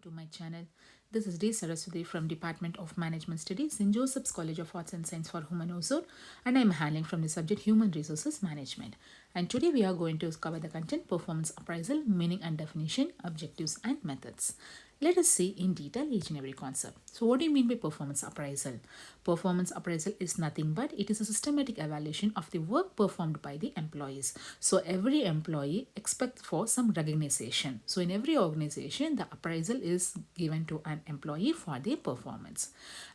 To my channel. This is D. Saraswati from Department of Management Studies in Joseph's College of Arts and Science for Human Resource, and I am handling from the subject Human Resources Management. And today we are going to cover the content performance appraisal, meaning and definition, objectives and methods. Let us see in detail each and every concept. So what do you mean by performance appraisal? Performance appraisal is nothing but it is a systematic evaluation of the work performed by the employees. So every employee expects for some recognition. So in every organization, the appraisal is given to an employee for their performance.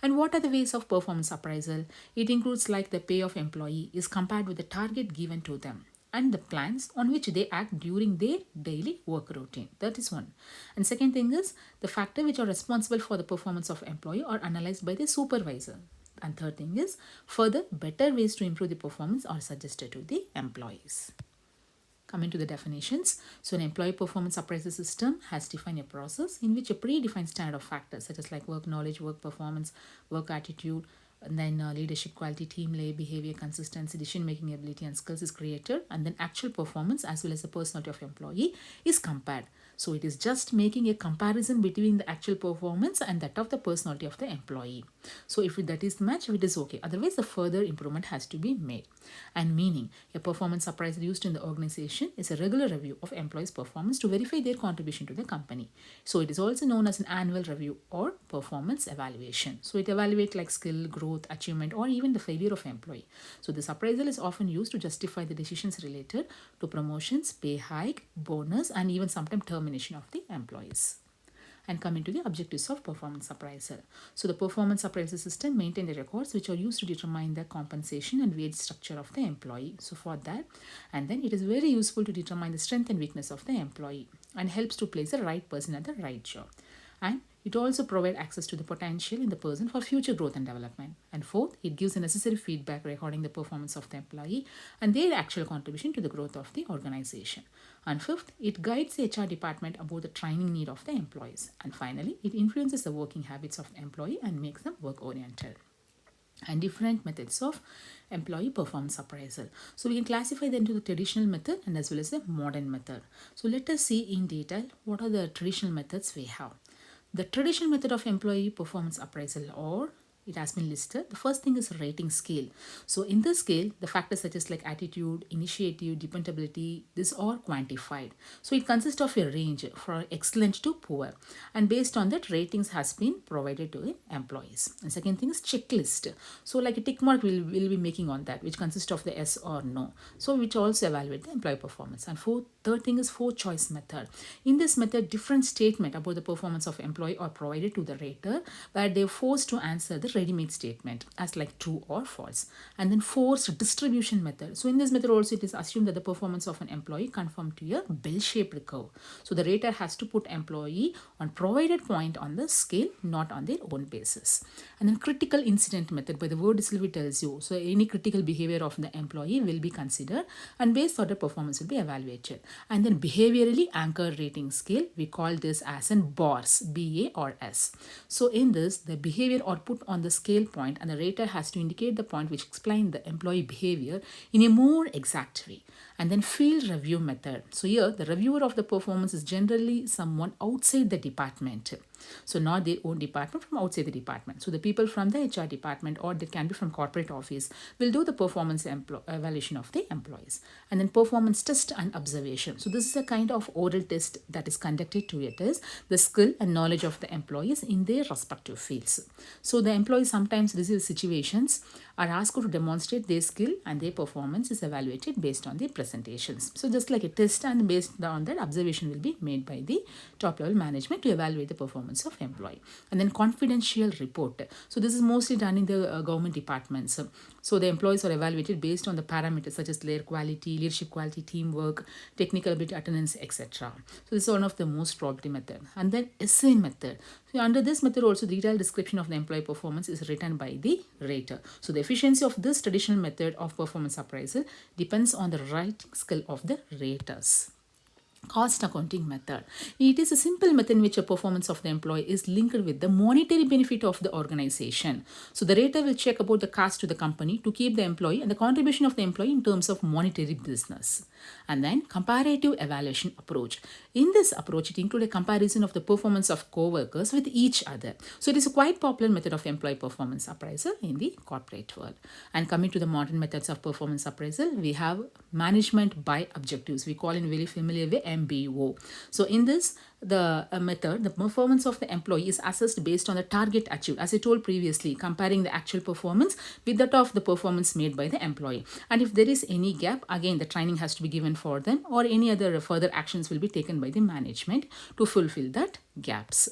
And what are the ways of performance appraisal? It includes like the pay of employee is compared with the target given to them and the plans on which they act during their daily work routine. That is one. And second thing is the factor which are responsible for the performance of employee are analyzed by the supervisor. And third thing is further better ways to improve the performance are suggested to the employees. Coming to the definitions, so an employee performance appraisal system has defined a process in which a predefined standard of factors such as like work knowledge, work performance, work attitude, and then leadership quality, team lay behavior, consistency, decision making ability and skills is created, and then actual performance as well as the personality of employee is compared. So it is just making a comparison between the actual performance and that of the personality of the employee. So if that is match, it is okay. Otherwise, the further improvement has to be made. And meaning, a performance appraisal used in the organization is a regular review of employees' performance to verify their contribution to the company. So it is also known as an annual review or performance evaluation. So it evaluates like skill, growth, achievement, or even the failure of employee. So this appraisal is often used to justify the decisions related to promotions, pay hike, bonus, and even sometimes termination of the employees. And coming to the objectives of performance appraisal. So the performance appraisal system maintains the records which are used to determine the compensation and wage structure of the employee. So for that, and then it is very useful to determine the strength and weakness of the employee and helps to place the right person at the right job. And it also provides access to the potential in the person for future growth and development. And fourth, it gives the necessary feedback recording the performance of the employee and their actual contribution to the growth of the organization. And fifth, it guides the HR department about the training need of the employees. And finally, it influences the working habits of the employee and makes them work oriented. And different methods of employee performance appraisal. So we can classify them into the traditional method and as well as the modern method. So let us see in detail what are the traditional methods we have. The traditional method of employee performance appraisal, or it has been listed. The first thing is a rating scale. So in this scale, the factors such as like attitude, initiative, dependability, these are quantified. So it consists of a range from excellent to poor. And based on that, ratings has been provided to the employees. And second thing is checklist. So like a tick mark will be making on that, which consists of the yes or no. So which also evaluate the employee performance. And third thing is four choice method. In this method, different statement about the performance of employee are provided to the rater where they are forced to answer the ready-made statement as like true or false. And then forced distribution method. So in this method also it is assumed that the performance of an employee conform to a bell-shaped curve. So the rater has to put employee on provided point on the scale, not on their own basis. And then critical incident method, by the word itself tells you. So any critical behavior of the employee will be considered and based on the performance will be evaluated. And then behaviorally anchored rating scale, we call this as an BORS, BA or S. So in this, the behavior are put on the scale point and the rater has to indicate the point which explain the employee behavior in a more exact way. And then field review method. So here the reviewer of the performance is generally someone outside the department. So not their own department, from outside the department. So the people from the HR department or they can be from corporate office will do the performance evaluation of the employees. And then performance test and observation. So this is a kind of oral test that is conducted to it is the skill and knowledge of the employees in their respective fields. So the employees sometimes receive situations are asked to demonstrate their skill and their performance is evaluated based on their presentations. So just like a test and based on that observation will be made by the top level management to evaluate the performance of employee. And then confidential report. So this is mostly done in the government departments. So the employees are evaluated based on the parameters such as their quality, leadership quality, teamwork, technical ability, attendance, etc. So this is one of the most probability method. And then essay method. So under this method also the detailed description of the employee performance is written by the rater. So the efficiency of this traditional method of performance appraisal depends on the writing skill of the raters. Cost accounting method. It is a simple method in which a performance of the employee is linked with the monetary benefit of the organization. So the rater will check about the cost to the company to keep the employee and the contribution of the employee in terms of monetary business. And then comparative evaluation approach. In this approach, it includes a comparison of the performance of co-workers with each other. So it is a quite popular method of employee performance appraisal in the corporate world. And coming to the modern methods of performance appraisal, we have management by objectives. We call in very familiar way MBO. So in this, the method, the performance of the employee is assessed based on the target achieved. As I told previously, comparing the actual performance with that of the performance made by the employee. And if there is any gap, again, the training has to be given for them, or any other further actions will be taken by the management to fulfill that gaps.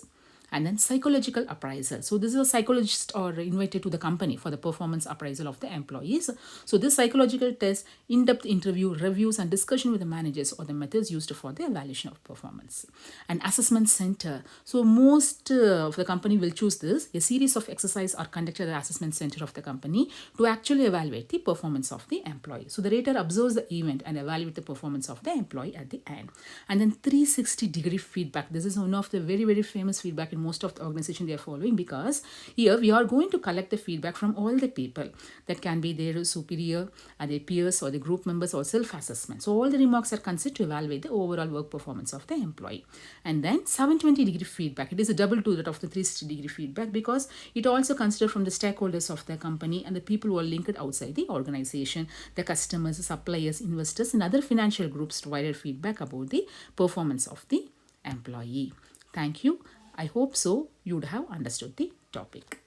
And then psychological appraisal. So this is a psychologist or invited to the company for the performance appraisal of the employees. So this psychological test, in-depth interview, reviews and discussion with the managers or the methods used for the evaluation of performance. And assessment center. So most of the company will choose this. A series of exercises are conducted at the assessment center of the company to actually evaluate the performance of the employee. So the rater observes the event and evaluate the performance of the employee at the end. And then 360-degree feedback. This is one of the very, very famous feedback in most of the organization they are following, because here we are going to collect the feedback from all the people. That can be their superior, their peers or the group members, or self-assessment. So all the remarks are considered to evaluate the overall work performance of the employee. And then 720-degree feedback. It is a double to that of the 360-degree feedback, because it also considered from the stakeholders of the company and the people who are linked outside the organization, the customers, suppliers, investors and other financial groups provided feedback about the performance of the employee. Thank you. I hope so you would have understood the topic.